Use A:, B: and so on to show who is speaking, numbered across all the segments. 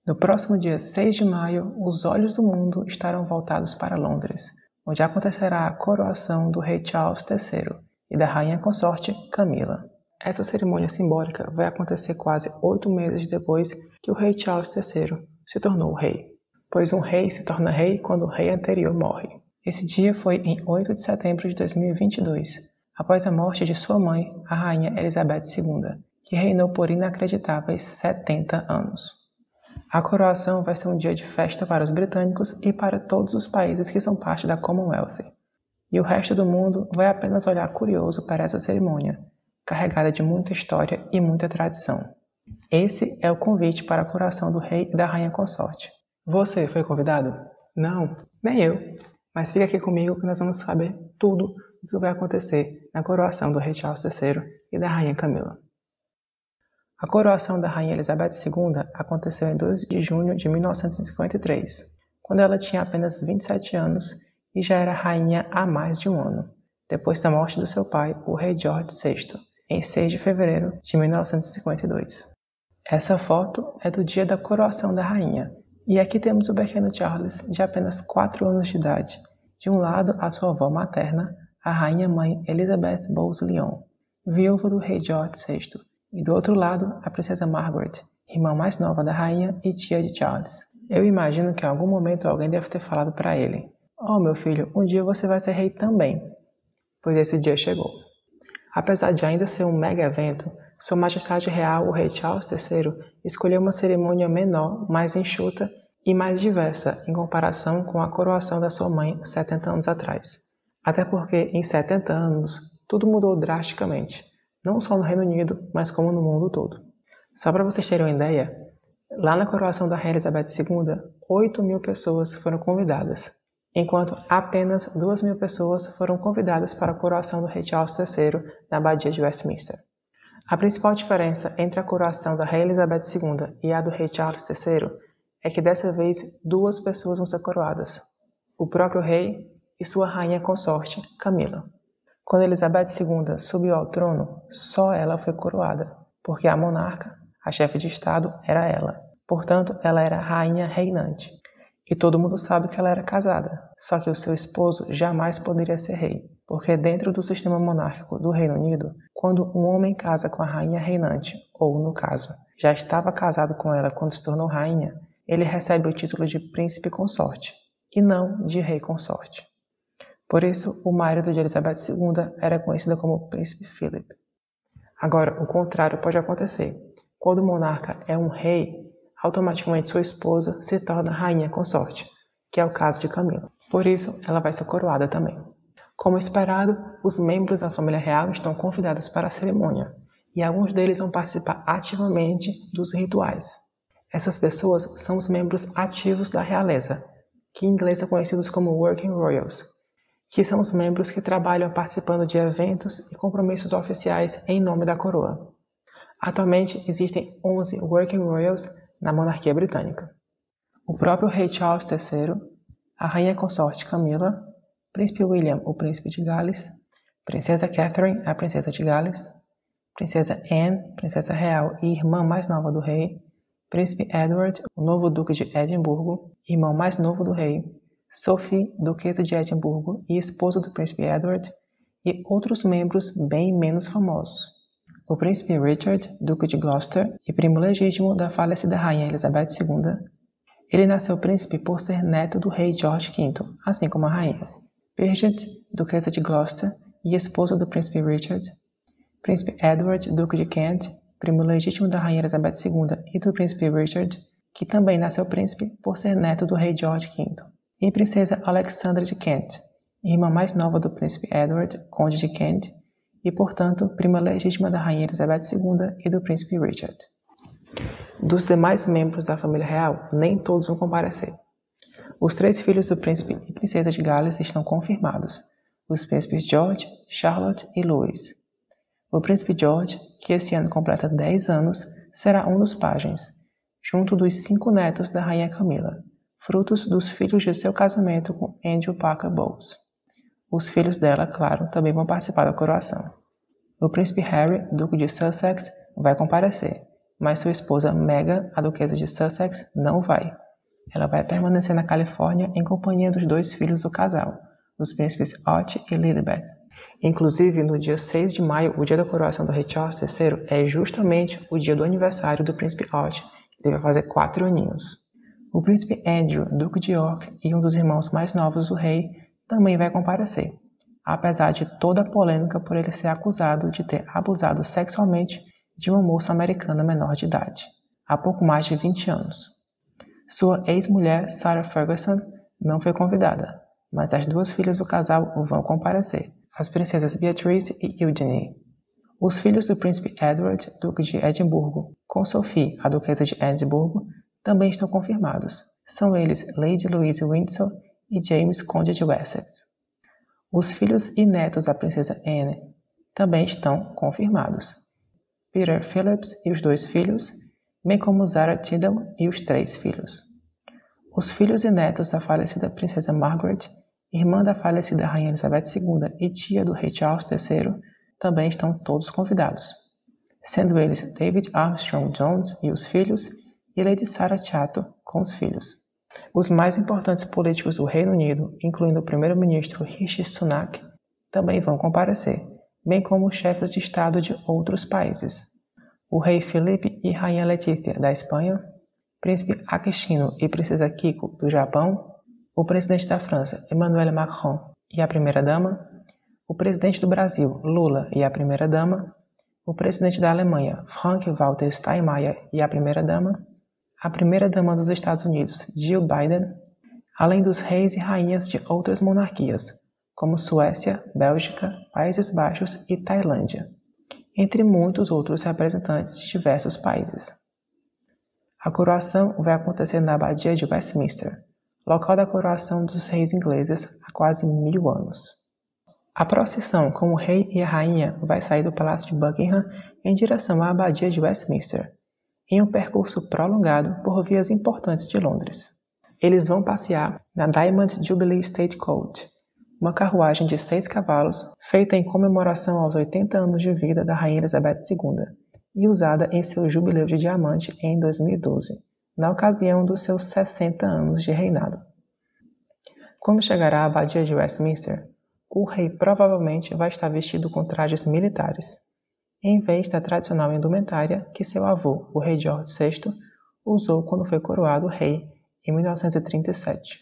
A: No próximo dia 6 de maio, os olhos do mundo estarão voltados para Londres, onde acontecerá a coroação do rei Charles III e da rainha consorte Camila. Essa cerimônia simbólica vai acontecer quase 8 meses depois que o rei Charles III se tornou rei, pois um rei se torna rei quando o rei anterior morre. Esse dia foi em 8 de setembro de 2022, após a morte de sua mãe, a rainha Elizabeth II, que reinou por inacreditáveis 70 anos. A coroação vai ser um dia de festa para os britânicos e para todos os países que são parte da Commonwealth. E o resto do mundo vai apenas olhar curioso para essa cerimônia, carregada de muita história e muita tradição. Esse é o convite para a coroação do rei e da rainha consorte. Você foi convidado? Não, nem eu. Mas fica aqui comigo que nós vamos saber tudo o que vai acontecer na coroação do rei Charles III e da rainha Camila. A coroação da rainha Elizabeth II aconteceu em 2 de junho de 1953, quando ela tinha apenas 27 anos e já era rainha há mais de um ano, depois da morte do seu pai, o rei George VI, em 6 de fevereiro de 1952. Essa foto é do dia da coroação da rainha, e aqui temos o pequeno Charles, de apenas 4 anos de idade. De um lado, a sua avó materna, a rainha-mãe Elizabeth Bowes-Lyon, viúva do rei George VI, e do outro lado, a princesa Margaret, irmã mais nova da rainha e tia de Charles. Eu imagino que em algum momento alguém deve ter falado para ele: "Oh, meu filho, um dia você vai ser rei também", pois esse dia chegou. Apesar de ainda ser um mega evento, Sua Majestade Real, o rei Charles III, escolheu uma cerimônia menor, mais enxuta e mais diversa em comparação com a coroação da sua mãe 70 anos atrás. Até porque, em 70 anos, tudo mudou drasticamente, não só no Reino Unido, mas como no mundo todo. Só para vocês terem uma ideia, lá na coroação da rainha Elizabeth II, 8.000 pessoas foram convidadas, enquanto apenas 2.000 pessoas foram convidadas para a coroação do rei Charles III na Abadia de Westminster. A principal diferença entre a coroação da rainha Elizabeth II e a do rei Charles III é que dessa vez 2 pessoas vão ser coroadas, o próprio rei e sua rainha consorte, Camila. Quando Elizabeth II subiu ao trono, só ela foi coroada, porque a monarca, a chefe de Estado, era ela. Portanto, ela era rainha reinante. E todo mundo sabe que ela era casada, só que o seu esposo jamais poderia ser rei, porque dentro do sistema monárquico do Reino Unido, quando um homem casa com a rainha reinante, ou, no caso, já estava casado com ela quando se tornou rainha, ele recebe o título de príncipe consorte, e não de rei consorte. Por isso, o marido de Elizabeth II era conhecido como Príncipe Philip. Agora, o contrário pode acontecer. Quando o monarca é um rei, automaticamente sua esposa se torna rainha consorte, que é o caso de Camila. Por isso, ela vai ser coroada também. Como esperado, os membros da família real estão convidados para a cerimônia, e alguns deles vão participar ativamente dos rituais. Essas pessoas são os membros ativos da realeza, que em inglês são conhecidos como Working Royals, que são os membros que trabalham participando de eventos e compromissos oficiais em nome da coroa. Atualmente, existem 11 Working Royals na monarquia britânica. O próprio rei Charles III, a rainha consorte Camila, príncipe William, o príncipe de Gales, princesa Catherine, a princesa de Gales, princesa Anne, princesa real e irmã mais nova do rei, príncipe Edward, o novo duque de Edimburgo, irmão mais novo do rei, Sophie, duquesa de Edimburgo e esposa do príncipe Edward, e outros membros bem menos famosos. O príncipe Richard, duque de Gloucester e primo legítimo da falecida rainha Elizabeth II, ele nasceu príncipe por ser neto do rei George V, assim como a rainha. Bridget, duquesa de Gloucester e esposa do príncipe Richard, príncipe Edward, duque de Kent, primo legítimo da rainha Elizabeth II e do príncipe Richard, que também nasceu príncipe por ser neto do rei George V. E princesa Alexandra de Kent, irmã mais nova do príncipe Edward, conde de Kent, e, portanto, prima legítima da rainha Elizabeth II e do príncipe Richard. Dos demais membros da família real, nem todos vão comparecer. Os 3 filhos do príncipe e princesa de Gales estão confirmados, os príncipes George, Charlotte e Louis. O príncipe George, que esse ano completa 10 anos, será um dos pajens, junto dos 5 netos da rainha Camila, frutos dos filhos de seu casamento com Andrew Parker Bowles. Os filhos dela, claro, também vão participar da coroação. O príncipe Harry, duque de Sussex, vai comparecer, mas sua esposa Meghan, a duquesa de Sussex, não vai. Ela vai permanecer na Califórnia em companhia dos 2 filhos do casal, os príncipes Otto e Lilibet. Inclusive, no dia 6 de maio, o dia da coroação do rei Charles III, é justamente o dia do aniversário do príncipe Otto. Ele vai fazer 4 aninhos. O príncipe Andrew, duque de York e um dos irmãos mais novos do rei, também vai comparecer, apesar de toda a polêmica por ele ser acusado de ter abusado sexualmente de uma moça americana menor de idade, há pouco mais de 20 anos. Sua ex-mulher, Sarah Ferguson, não foi convidada, mas as 2 filhas do casal vão comparecer, as princesas Beatrice e Eugenie. Os filhos do príncipe Edward, duque de Edimburgo, com Sophie, a duquesa de Edimburgo, também estão confirmados. São eles Lady Louise Windsor e James, conde de Wessex. Os filhos e netos da princesa Anne também estão confirmados. Peter Phillips e os 2 filhos, bem como Zara Tidham e os 3 filhos. Os filhos e netos da falecida princesa Margaret, irmã da falecida rainha Elizabeth II e tia do rei Charles III, também estão todos convidados, sendo eles David Armstrong Jones e os filhos e Lady Sarah Chatto com os filhos. Os mais importantes políticos do Reino Unido, incluindo o primeiro-ministro Rishi Sunak, também vão comparecer, bem como os chefes de Estado de outros países. O rei Felipe e rainha Letícia da Espanha, príncipe Akishino e princesa Kiko do Japão, o presidente da França Emmanuel Macron e a primeira-dama, o presidente do Brasil Lula e a primeira-dama, o presidente da Alemanha Frank-Walter Steinmeier e a primeira-dama dos Estados Unidos Jill Biden, além dos reis e rainhas de outras monarquias, como Suécia, Bélgica, Países Baixos e Tailândia, entre muitos outros representantes de diversos países. A coroação vai acontecer na Abadia de Westminster, local da coroação dos reis ingleses há quase 1000 anos. A procissão com o rei e a rainha vai sair do Palácio de Buckingham em direção à Abadia de Westminster, em um percurso prolongado por vias importantes de Londres. Eles vão passear na Diamond Jubilee Stagecoach, uma carruagem de 6 cavalos feita em comemoração aos 80 anos de vida da rainha Elizabeth II e usada em seu jubileu de diamante em 2012, na ocasião dos seus 60 anos de reinado. Quando chegará à Abadia de Westminster, o rei provavelmente vai estar vestido com trajes militares, em vez da tradicional indumentária que seu avô, o rei George VI, usou quando foi coroado rei em 1937.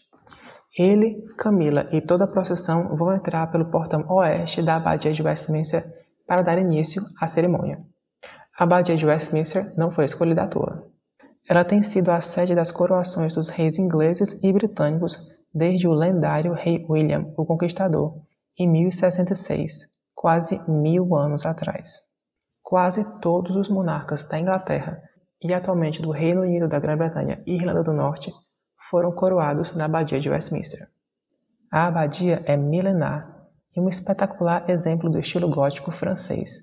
A: Ele, Camila e toda a procissão vão entrar pelo portão oeste da Abadia de Westminster para dar início à cerimônia. A Abadia de Westminster não foi escolhida à toa. Ela tem sido a sede das coroações dos reis ingleses e britânicos desde o lendário rei William, o Conquistador, em 1066, quase 1000 anos atrás. Quase todos os monarcas da Inglaterra e atualmente do Reino Unido da Grã-Bretanha e Irlanda do Norte foram coroados na Abadia de Westminster. A abadia é milenar e um espetacular exemplo do estilo gótico francês,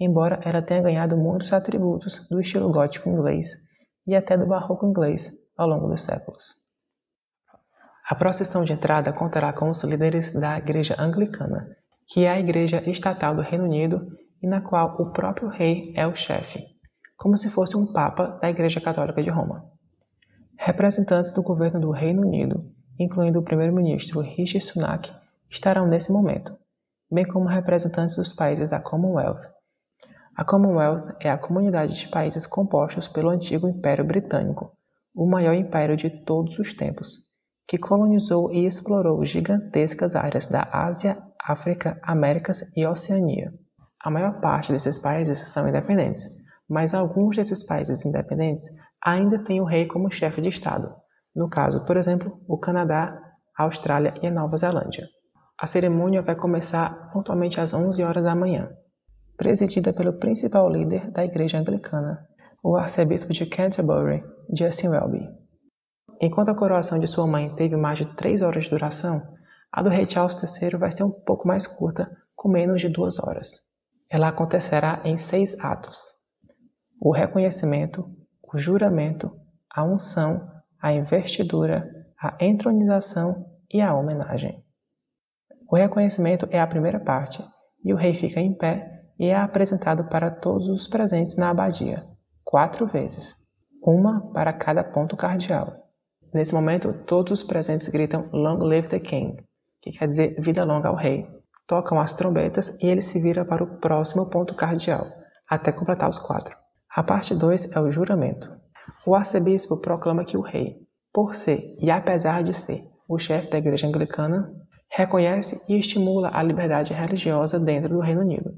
A: embora ela tenha ganhado muitos atributos do estilo gótico inglês e até do barroco inglês ao longo dos séculos. A procissão de entrada contará com os líderes da Igreja Anglicana, que é a igreja estatal do Reino Unido e na qual o próprio rei é o chefe, como se fosse um papa da Igreja Católica de Roma. Representantes do governo do Reino Unido, incluindo o primeiro-ministro Rishi Sunak, estarão nesse momento, bem como representantes dos países da Commonwealth. A Commonwealth é a comunidade de países compostos pelo antigo Império Britânico, o maior império de todos os tempos, que colonizou e explorou gigantescas áreas da Ásia, África, Américas e Oceania. A maior parte desses países são independentes, mas alguns desses países independentes ainda têm o rei como chefe de Estado. No caso, por exemplo, o Canadá, a Austrália e a Nova Zelândia. A cerimônia vai começar pontualmente às 11 horas da manhã, presidida pelo principal líder da Igreja Anglicana, o arcebispo de Canterbury, Justin Welby. Enquanto a coroação de sua mãe teve mais de 3 horas de duração, a do rei Charles III vai ser um pouco mais curta, com menos de 2 horas. Ela acontecerá em 6 atos: o reconhecimento, o juramento, a unção, a investidura, a entronização e a homenagem. O reconhecimento é a primeira parte, e o rei fica em pé e é apresentado para todos os presentes na abadia, 4 vezes, uma para cada ponto cardeal. Nesse momento, todos os presentes gritam Long Live the King, que quer dizer vida longa ao rei. Tocam as trombetas e ele se vira para o próximo ponto cardeal, até completar os 4. A parte 2 é o juramento. O arcebispo proclama que o rei, por ser e apesar de ser o chefe da igreja anglicana, reconhece e estimula a liberdade religiosa dentro do Reino Unido.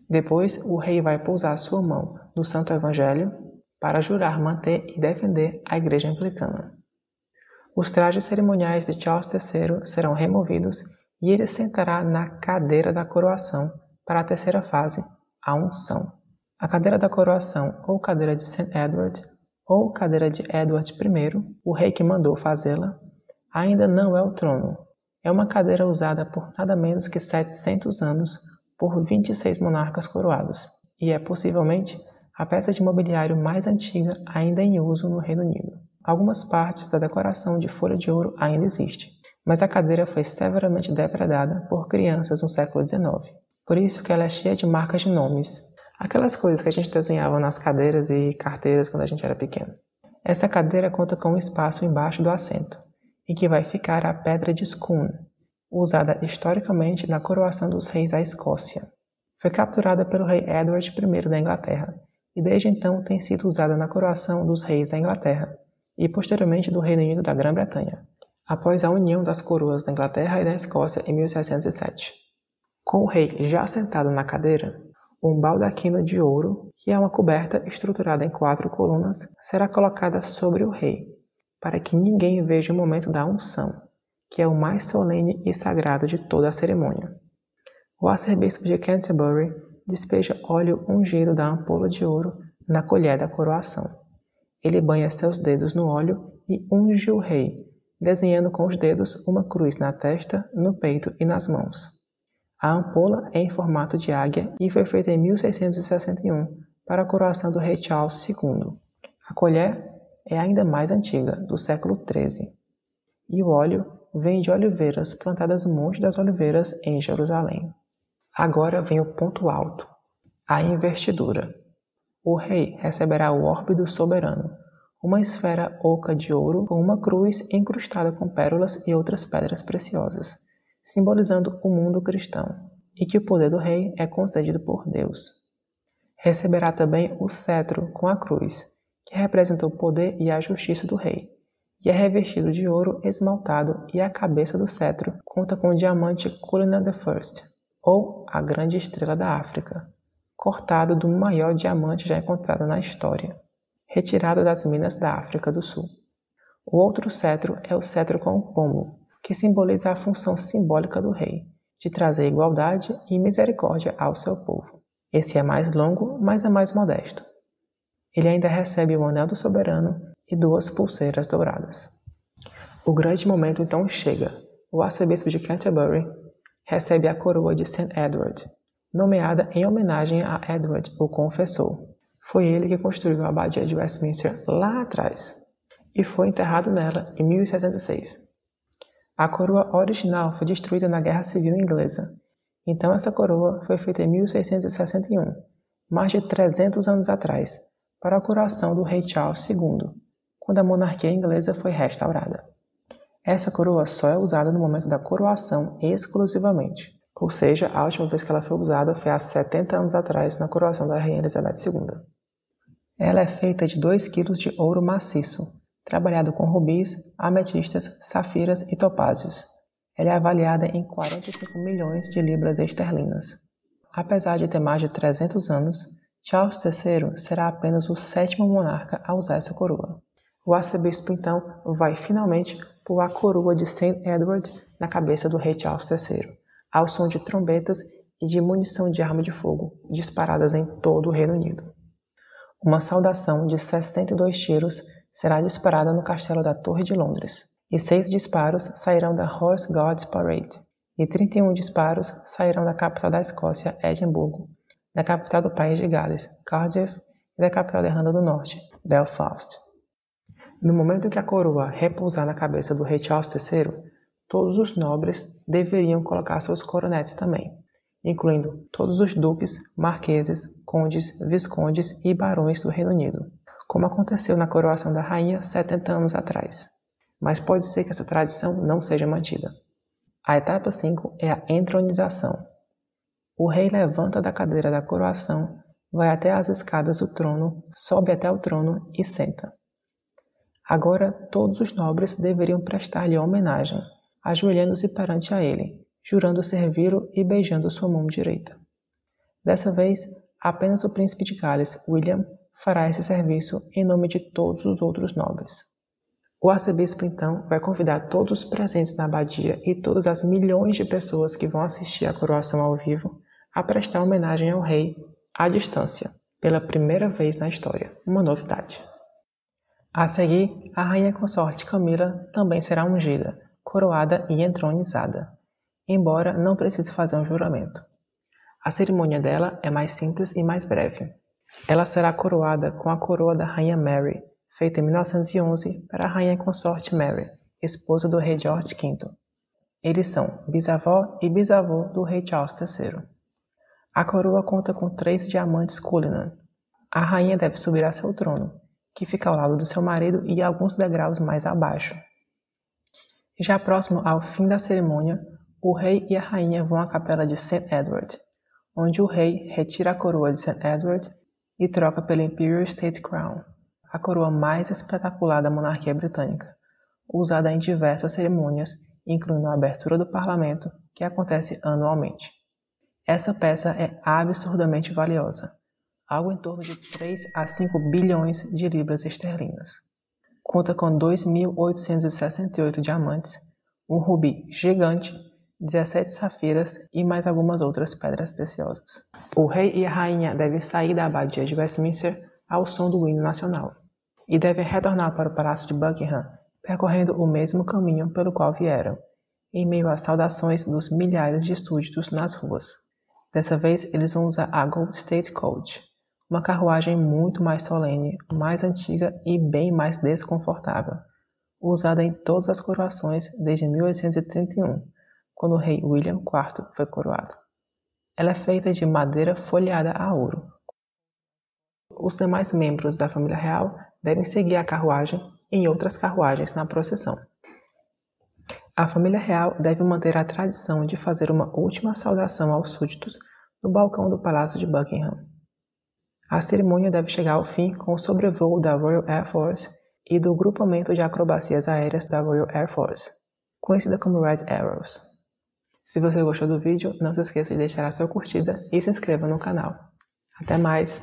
A: Depois, o rei vai pousar sua mão no Santo Evangelho para jurar manter e defender a igreja anglicana. Os trajes cerimoniais de Charles III serão removidos e ele sentará na cadeira da coroação para a terceira fase, a unção. A cadeira da coroação, ou cadeira de St. Edward, ou cadeira de Edward I, o rei que mandou fazê-la, ainda não é o trono. É uma cadeira usada por nada menos que 700 anos por 26 monarcas coroados, e é possivelmente a peça de mobiliário mais antiga ainda em uso no Reino Unido. Algumas partes da decoração de folha de ouro ainda existem, mas a cadeira foi severamente depredada por crianças no século XIX. Por isso que ela é cheia de marcas de nomes, aquelas coisas que a gente desenhava nas cadeiras e carteiras quando a gente era pequeno. Essa cadeira conta com um espaço embaixo do assento, em que vai ficar a pedra de Scone, usada historicamente na coroação dos reis da Escócia. Foi capturada pelo rei Edward I da Inglaterra, e desde então tem sido usada na coroação dos reis da Inglaterra, e posteriormente do Reino Unido da Grã-Bretanha, após a união das coroas da Inglaterra e da Escócia em 1707. Com o rei já sentado na cadeira, um baldaquino de ouro, que é uma coberta estruturada em 4 colunas, será colocada sobre o rei, para que ninguém veja o momento da unção, que é o mais solene e sagrado de toda a cerimônia. O arcebispo de Canterbury despeja óleo ungido da ampola de ouro na colher da coroação. Ele banha seus dedos no óleo e unge o rei, desenhando com os dedos uma cruz na testa, no peito e nas mãos. A ampola é em formato de águia e foi feita em 1661 para a coroação do rei Charles II. A colher é ainda mais antiga, do século XIII. E o óleo vem de oliveiras plantadas no Monte das Oliveiras, em Jerusalém. Agora vem o ponto alto, a investidura. O rei receberá o orbe do soberano, uma esfera oca de ouro com uma cruz encrustada com pérolas e outras pedras preciosas, simbolizando o mundo cristão, e que o poder do rei é concedido por Deus. Receberá também o cetro com a cruz, que representa o poder e a justiça do rei, e é revestido de ouro esmaltado, e a cabeça do cetro conta com o diamante Cullinan I, ou a grande estrela da África, cortado do maior diamante já encontrado na história, retirado das minas da África do Sul. O outro cetro é o cetro com o pombo, que simboliza a função simbólica do rei, de trazer igualdade e misericórdia ao seu povo. Esse é mais longo, mas é mais modesto. Ele ainda recebe o anel do soberano e 2 pulseiras douradas. O grande momento então chega. O arcebispo de Canterbury recebe a coroa de St. Edward, nomeada em homenagem a Edward, o Confessor. Foi ele que construiu a abadia de Westminster lá atrás, e foi enterrado nela em 1066. A coroa original foi destruída na Guerra Civil Inglesa, então essa coroa foi feita em 1661, mais de 300 anos atrás, para a coroação do rei Charles II, quando a monarquia inglesa foi restaurada. Essa coroa só é usada no momento da coroação exclusivamente, ou seja, a última vez que ela foi usada foi há 70 anos atrás, na coroação da Rainha Elizabeth II. Ela é feita de 2 kg de ouro maciço, trabalhado com rubis, ametistas, safiras e topázios. Ela é avaliada em 45 milhões de libras esterlinas. Apesar de ter mais de 300 anos, Charles III será apenas o 7º monarca a usar essa coroa. O arcebispo, então, vai finalmente pôr a coroa de St. Edward na cabeça do rei Charles III, ao som de trombetas e de munição de arma de fogo disparadas em todo o Reino Unido. Uma saudação de 62 tiros será disparada no castelo da Torre de Londres, e 6 disparos sairão da Horse Guards Parade, e 31 disparos sairão da capital da Escócia, Edimburgo, da capital do país de Gales, Cardiff, e da capital da Irlanda do Norte, Belfast. No momento em que a coroa repousar na cabeça do rei Charles III, todos os nobres deveriam colocar seus coronetes também, incluindo todos os duques, marqueses, condes, viscondes e barões do Reino Unido, como aconteceu na coroação da rainha 70 anos atrás. Mas pode ser que essa tradição não seja mantida. A etapa 5 é a entronização. O rei levanta da cadeira da coroação, vai até as escadas do trono, sobe até o trono e senta. Agora todos os nobres deveriam prestar-lhe homenagem, ajoelhando-se perante a ele, jurando servi-lo e beijando sua mão direita. Dessa vez, apenas o príncipe de Gales, William, fará esse serviço em nome de todos os outros nobres. O arcebispo, então, vai convidar todos os presentes na abadia e todas as milhões de pessoas que vão assistir à coroação ao vivo a prestar homenagem ao rei à distância, pela primeira vez na história, uma novidade. A seguir, a rainha consorte Camila também será ungida, coroada e entronizada, embora não precise fazer um juramento. A cerimônia dela é mais simples e mais breve. Ela será coroada com a coroa da rainha Mary, feita em 1911 para a rainha consorte Mary, esposa do rei George V. Eles são bisavó e bisavô do rei Charles III. A coroa conta com 3 diamantes Cullinan. A rainha deve subir a seu trono, que fica ao lado do seu marido e alguns degraus mais abaixo. Já próximo ao fim da cerimônia, o rei e a rainha vão à capela de St. Edward, onde o rei retira a coroa de St. Edward e troca pela Imperial State Crown, a coroa mais espetacular da monarquia britânica, usada em diversas cerimônias, incluindo a abertura do parlamento, que acontece anualmente. Essa peça é absurdamente valiosa, algo em torno de 3 a 5 bilhões de libras esterlinas. Conta com 2.868 diamantes, um rubi gigante, 17 safiras e mais algumas outras pedras preciosas. O rei e a rainha devem sair da abadia de Westminster ao som do hino nacional e devem retornar para o Palácio de Buckingham, percorrendo o mesmo caminho pelo qual vieram, em meio às saudações dos milhares de súditos nas ruas. Dessa vez, eles vão usar a Gold State Coach, uma carruagem muito mais solene, mais antiga e bem mais desconfortável, usada em todas as coroações desde 1831, quando o rei William IV foi coroado. Ela é feita de madeira folheada a ouro. Os demais membros da família real devem seguir a carruagem em outras carruagens na procissão. A família real deve manter a tradição de fazer uma última saudação aos súditos no balcão do Palácio de Buckingham. A cerimônia deve chegar ao fim com o sobrevoo da Royal Air Force e do grupamento de acrobacias aéreas da Royal Air Force, conhecida como Red Arrows. Se você gostou do vídeo, não se esqueça de deixar a sua curtida e se inscreva no canal. Até mais!